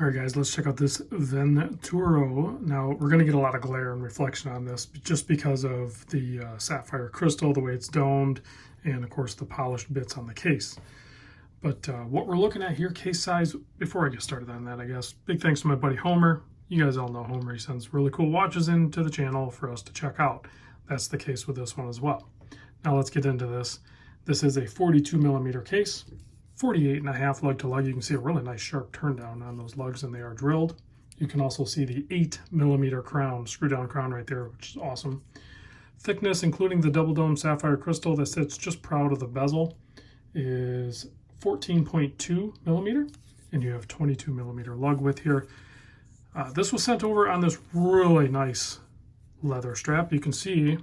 All right, guys, let's check out this Venturo. Now, we're going to get a lot of glare and reflection on this just because of the sapphire crystal, the way it's domed, and, of course, the polished bits on the case. But what we're looking at here, case size, before I get started on that, I guess, big thanks to my buddy Homer. You guys all know Homer. He sends really cool watches into the channel for us to check out. That's the case with this one as well. Now, let's get into this. This is a 42 millimeter case. 48.5 lug to lug. You can see a really nice sharp turn down on those lugs, and they are drilled. You can also see the 8 millimeter crown, screw down crown right there, which is awesome. Thickness, including the double dome sapphire crystal that sits just proud of the bezel, is 14.2 millimeter, and you have 22 millimeter lug width here. This was sent over on this really nice leather strap. You can see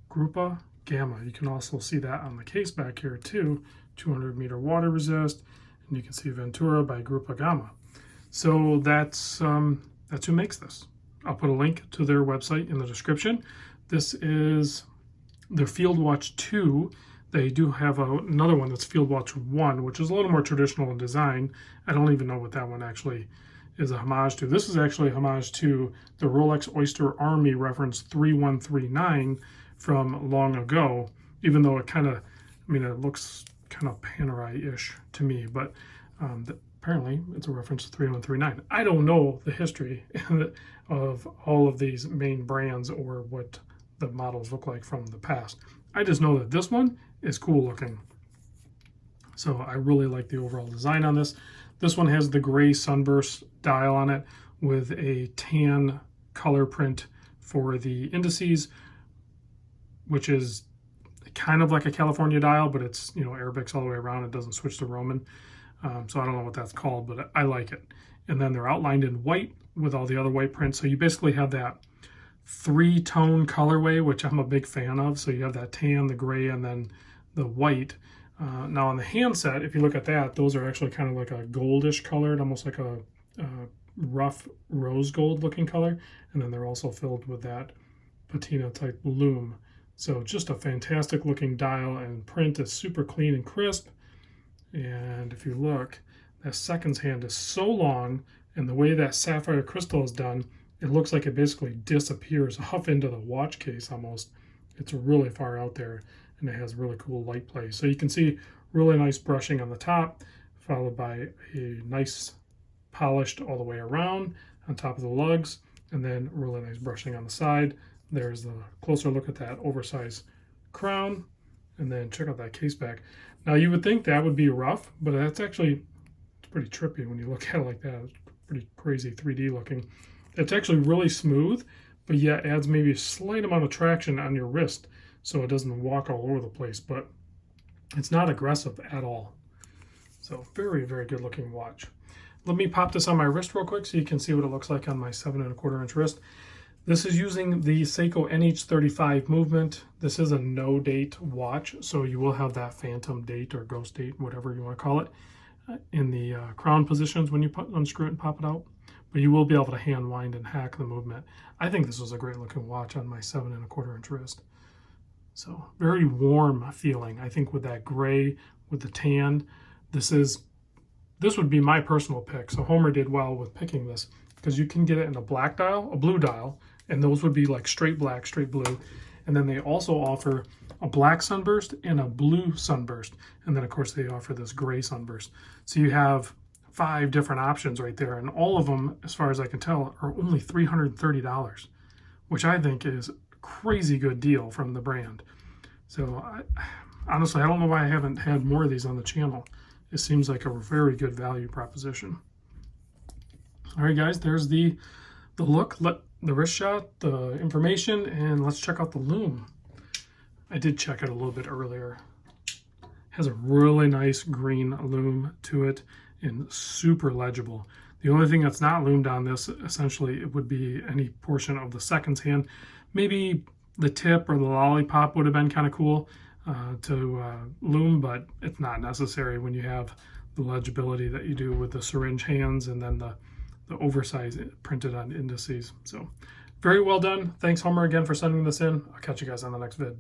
Gruppo Gamma. You can also see that on the case back here too. 200 meter water resist, and you can see Venturo by Gruppo Gamma. So that's who makes this. I'll put a link to their website in the description. This is their Field Watch 2. They do have another one that's Field Watch 1, which is a little more traditional in design. I don't even know what that one actually is a homage to. This is actually a homage to the Rolex Oyster Army reference 3139 from long ago, even though it kind of, it looks kind of Panerai-ish to me, but apparently it's a reference to 3139. I don't know the history of all of these main brands or what the models look like from the past. I just know that this one is cool looking. So I really like the overall design on this. This one has the gray sunburst dial on it with a tan color print for the indices, which is kind of like a California dial, but it's, Arabics all the way around. It doesn't switch to Roman. So I don't know what that's called, but I like it. And then they're outlined in white with all the other white prints. So you basically have that 3-tone colorway, which I'm a big fan of. So you have that tan, the gray, and then the white. Now on the handset, if you look at that, those are actually kind of like a goldish colored, almost like a rough rose gold looking color. And then they're also filled with that patina type Loom. So just a fantastic looking dial, and print is super clean and crisp. And if you look, that seconds hand is so long, and the way that sapphire crystal is done, it looks like it basically disappears off into the watch case almost. It's really far out there, and it has really cool light play. So you can see really nice brushing on the top, followed by a nice polished all the way around on top of the lugs, and then really nice brushing on the side. There's the closer look at that oversized crown, and then check out that case back. Now you would think that would be rough, but that's actually, it's pretty trippy when you look at it like that. It's pretty crazy 3D looking. It's actually really smooth, but yet adds maybe a slight amount of traction on your wrist so it doesn't walk all over the place, but it's not aggressive at all. So very, very good looking watch. Let me pop this on my wrist real quick so you can see what it looks like on my 7¼ inch wrist. This is using the Seiko NH35 movement. This is a no date watch, so you will have that phantom date or ghost date, whatever you want to call it, in the crown positions when you unscrew it and pop it out. But you will be able to hand wind and hack the movement. I think this was a great looking watch on my 7¼ inch wrist. So very warm feeling. I think with that gray, with the tan, this would be my personal pick. So Homer did well with picking this, because you can get it in a black dial, a blue dial, and those would be like straight black, straight blue. And then they also offer a black sunburst and a blue sunburst. And then of course they offer this gray sunburst. So you have 5 different options right there. And all of them, as far as I can tell, are only $330, which I think is a crazy good deal from the brand. So honestly, I don't know why I haven't had more of these on the channel. It seems like a very good value proposition. All right, guys, there's the look, the wrist shot, the information, and let's check out the Loom. I did check it a little bit earlier. It has a really nice green Loom to it and super legible. The only thing that's not loomed on this, essentially, it would be any portion of the seconds hand. Maybe the tip or the lollipop would have been kind of cool to loom, but it's not necessary when you have the legibility that you do with the syringe hands and then the oversized printed on indices. So very well done. Thanks, Homer, again for sending this in. I'll catch you guys on the next vid.